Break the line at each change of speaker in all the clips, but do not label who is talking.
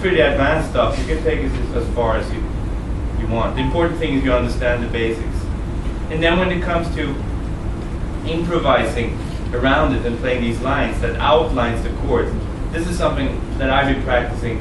pretty advanced stuff. You can take it as far as you want. The important thing is you understand the basics. And then when it comes to improvising around it and playing these lines that outlines the chords, this is something that I've been practicing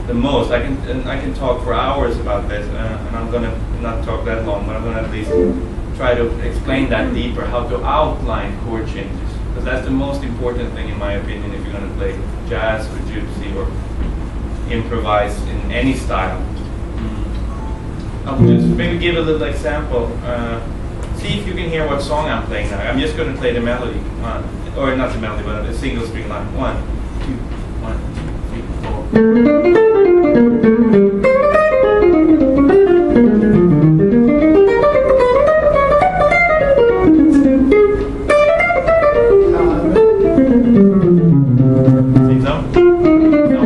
the most. I can talk for hours about this, and I'm gonna not talk that long, but I'm gonna at least try to explain that deeper, how to outline chord changes, because that's the most important thing in my opinion if you're gonna play jazz or gypsy or improvise in any style. I'll just maybe give a little example. See if you can hear what song I'm playing now. I'm just going to play the melody, or not the melody, but a single string line. 1, 2, 1, 2, 3, 4. Sing some? No.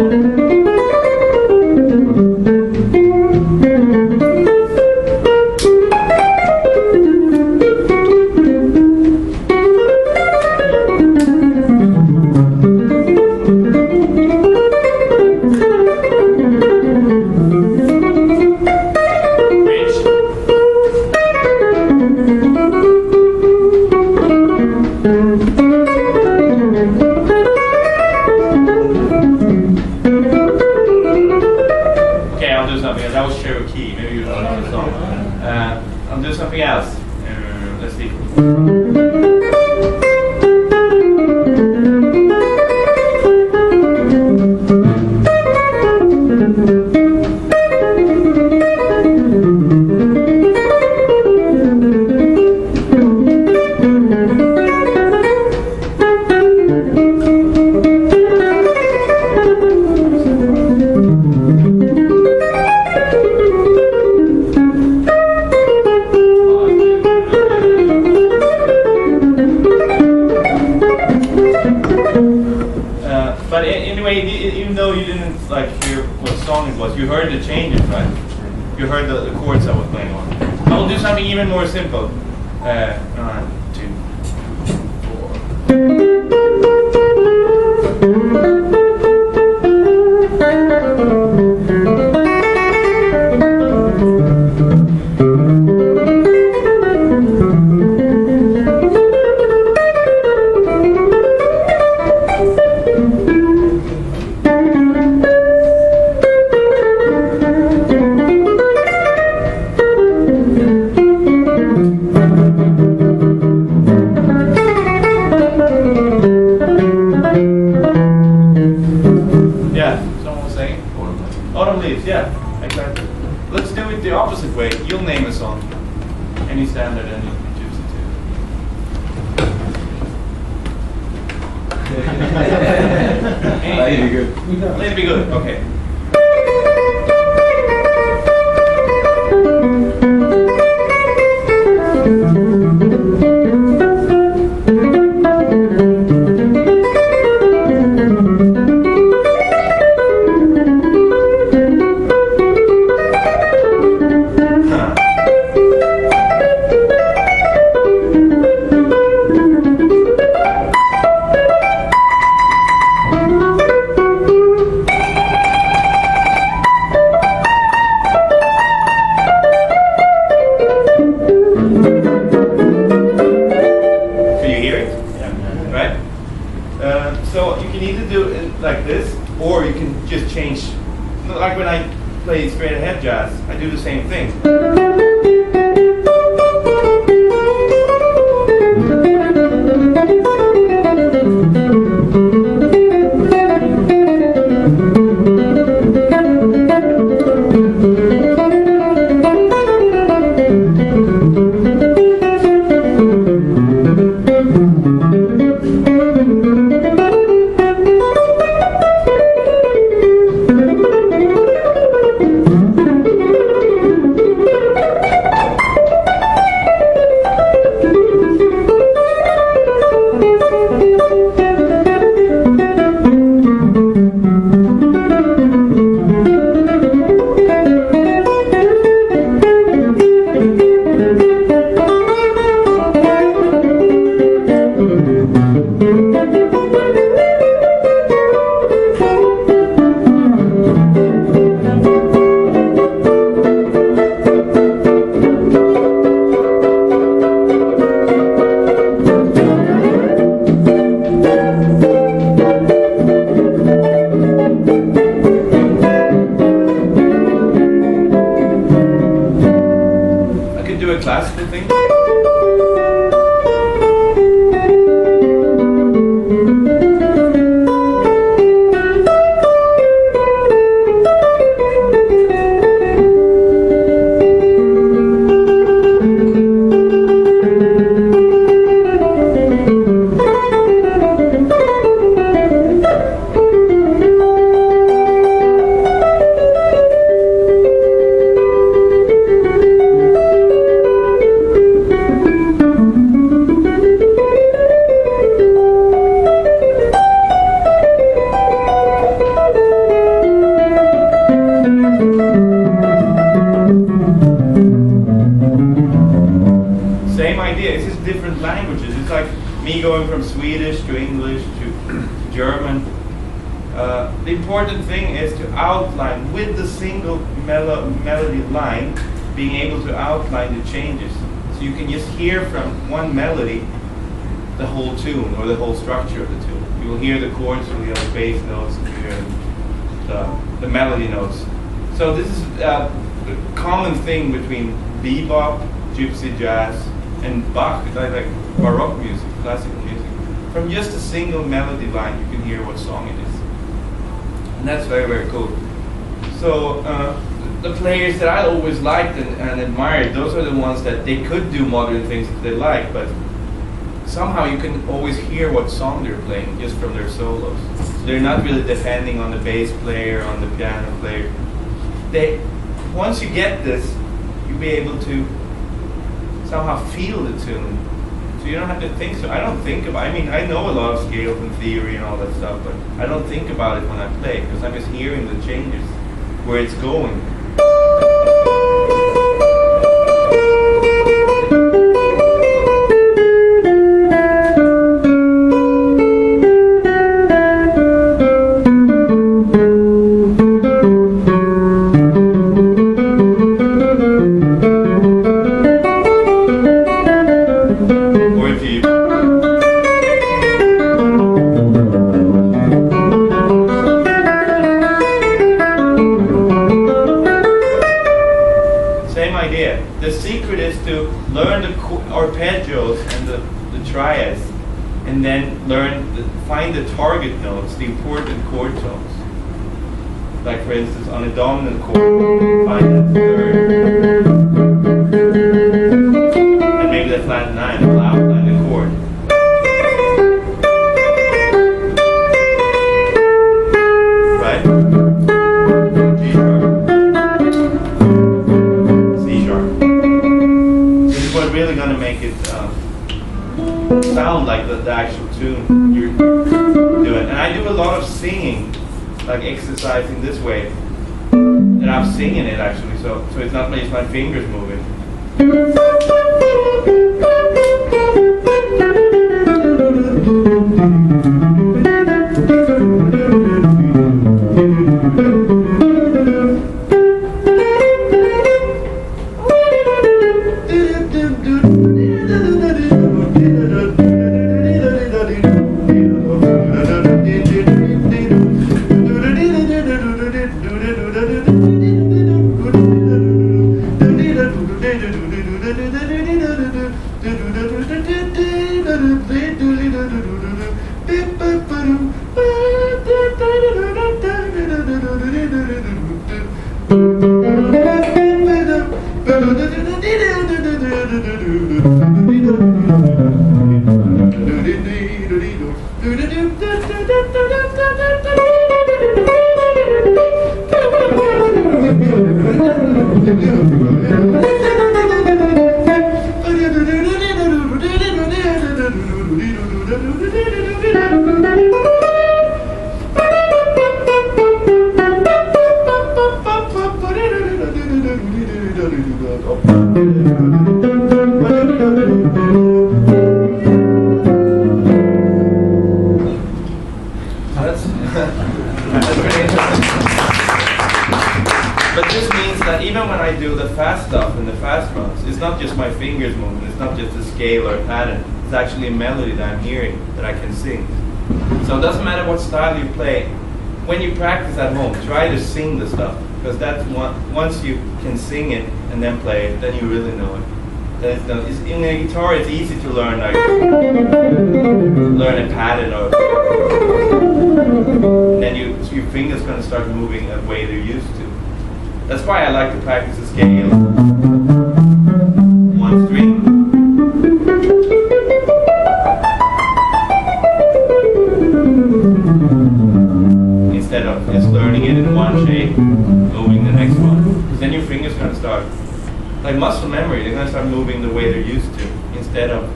That was Cherokee. Maybe you don't know the song. I'll do something else. Let's see. But anyway, even though you didn't hear what song it was, you heard the changes, right? You heard the chords I was playing on. I will do something even more simple. 1, 2, Autumn Leaves, yeah, exactly. Let's do it the opposite way. You'll name a song. Any standard, any gypsy tune.
Let it be good.
Let it be good, okay. So you can either do it like this, or you can just change. Like when I play straight ahead jazz, I do the same thing. classical thing. Me going from Swedish to English to German. The important thing is to outline with the single melody line, being able to outline the changes. So you can just hear from one melody the whole tune or the whole structure of the tune. You will hear the chords, you will hear the bass notes, you will hear the melody notes. So this is a common thing between bebop, gypsy jazz, and Bach, like Baroque music, classical music. From just a single melody line, you can hear what song it is. And that's very, very cool. So the players that I always liked and admired, those are the ones that they could do modern things that they like, but somehow you can always hear what song they're playing just from their solos. So they're not really depending on the bass player, on the piano player. Once you get this, you'll be able to somehow feel the tune. So you don't have to think so. I don't think about, I mean, I know a lot of scales and theory and all that stuff, but I don't think about it when I play, because I'm just hearing the changes, where it's going. The secret is to learn the arpeggios and the triads, and then find the target notes, the important chord tones. Like for instance, on a dominant chord, find the third, and maybe the flat nine, and we'll outline the chord. Right? Really going to make it sound like the actual tune you're doing. And I do a lot of singing, like exercising this way, and I'm singing it actually, so it's not just my fingers moving. But this means that even when I do the fast stuff and the fast runs, it's not just my fingers moving, it's not just a scale or a pattern, it's actually a melody that I'm hearing that I can sing. So it doesn't matter what style you play, when you practice at home, try to sing the stuff, because that's once you can sing it and then play it, then you really know it. In a guitar, it's easy to learn, like learn a pattern, or and then your fingers gonna start moving the way they're used to. That's why I like to practice the scale. 1 string. Instead of just learning it in one shape, moving the next one. Because then your fingers gonna start, like muscle memory, they're gonna start moving the way they're used to, instead of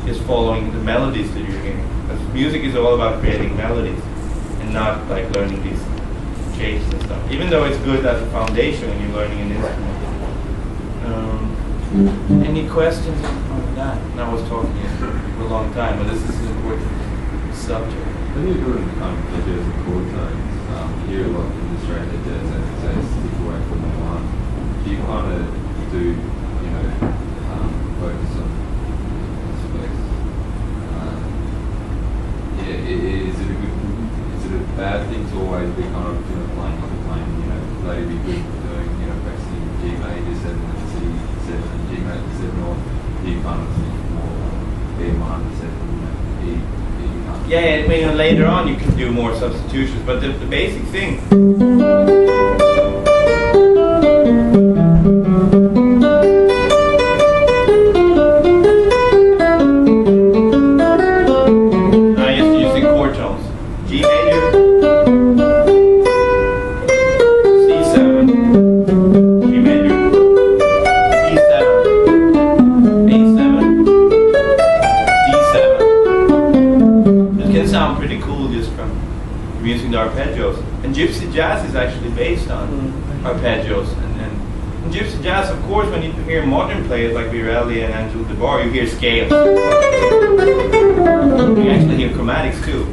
just following the melodies that you're hearing. Because music is all about creating melodies, and not like learning these shapes and stuff. Even though it's good as a foundation when you're learning an instrument. Any questions on that? And I was talking for a long time, but this is an important subject.
When you're doing jazz and chord tones, you hear a lot in Australia jazz and it says stick away from the one. Do you kind of do, focus on space? Is it a bad thing to always be kind of playing, they be good doing, practicing G major 7 and C7 and G major 7, or do you kind of think more B minor 7, E?
Yeah, later on you can do more substitutions, but the basic thing. I used to use chord tones. G major, C7, G major, E7, A7, D7. It can sound pretty cool just from using the arpeggios. And gypsy jazz is actually based on arpeggios. And in gypsy jazz, of course, when you hear modern players like Virelli and Angelo DeBar, you hear scales. You actually hear chromatics too,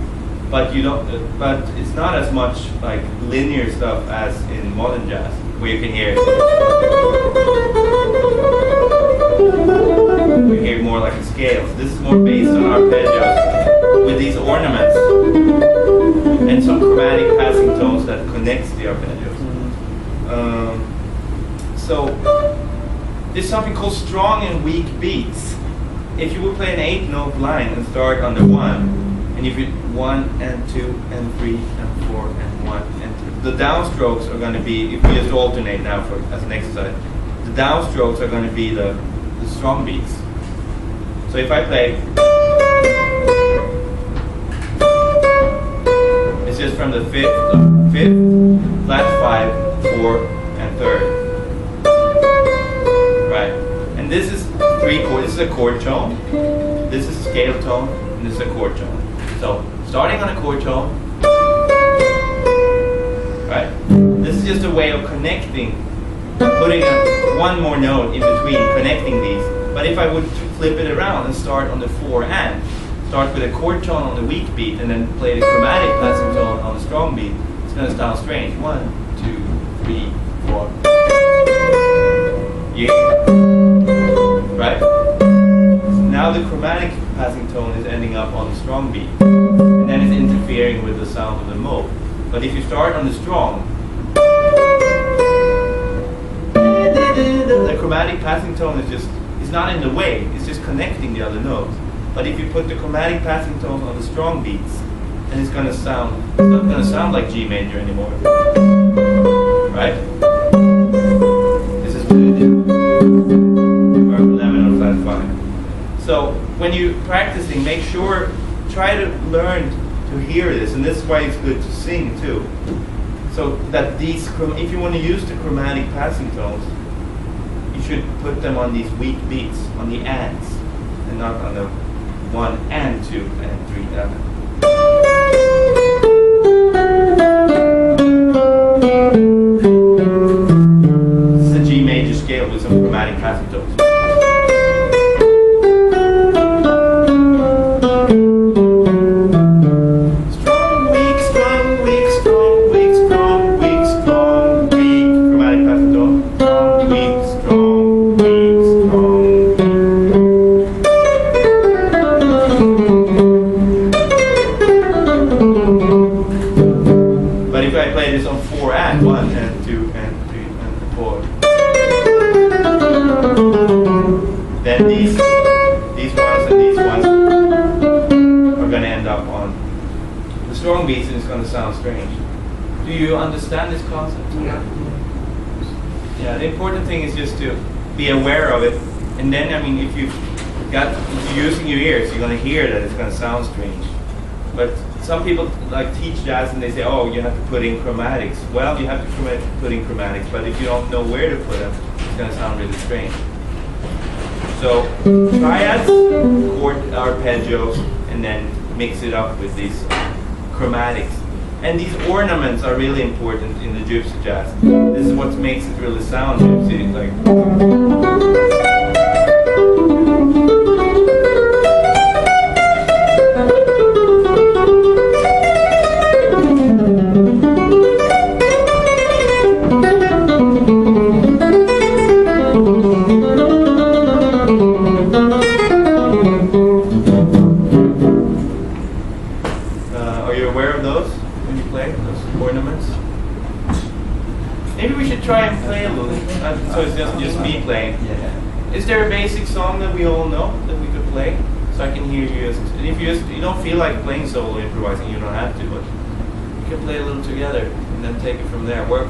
but you don't. But it's not as much like linear stuff as in modern jazz, where you can hear. You hear more like a scale. So this is more based on arpeggios with these ornaments and some chromatic passing tones that connects the arpeggios. So there's something called strong and weak beats. If you would play an 8-note line and start on the 1, and if you 1 and 2 and 3 and 4 and 1 and 2, the downstrokes are going to be, if we just alternate now as an exercise, the downstrokes are going to be the strong beats. So if I play, it's just from the 5th, flat 5, 4, and 3rd. Right? And this is 3 chords. This is a chord tone. This is a scale tone, and this is a chord tone. So starting on a chord tone, right? This is just a way of connecting, putting one more note in between, connecting these. But if I would flip it around and start on the 4 and start with a chord tone on the weak beat and then play the chromatic passing tone on the strong beat, it's going to sound strange. 1, 2, 3, 4. Yeah. Right? Now the chromatic passing tone is ending up on the strong beat, and then it's interfering with the sound of the mode. But if you start on the strong, the chromatic passing tone is just, it's not in the way, it's just connecting the other notes. But if you put the chromatic passing tone on the strong beats, then it's not going to sound like G major anymore. Right? This is 11 on flat 5. So when you're practicing, make sure, try to learn to hear this, and this is why it's good to sing too. So that these, if you want to use the chromatic passing tones, you should put them on these weak beats, on the ands, and not on the 1 and 2 and 3 and. This is a G major scale with some chromatic passing tones. then these ones and these ones are going to end up on the strong beats, and it's going to sound strange. Do you understand this concept?
Yeah.
Yeah, the important thing is just to be aware of it, and then, I mean, if you're using your ears, you're going to hear that it's going to sound strange. But some people like teach jazz and they say, oh, you have to put in chromatics. Well, you have to put in chromatics, but if you don't know where to put them, it's going to sound really strange. So triads, chord arpeggios, and then mix it up with these chromatics. And these ornaments are really important in the gypsy jazz. This is what makes it really sound gypsy. Like. Are you aware of those when you play those ornaments? Maybe we should try and play a little, so it's just me playing.
Yeah.
Is there a basic song that we all know that we could play, so I can hear you? And if you don't feel like playing solo improvising, you don't have to, but we can play a little together and then take it from there. Work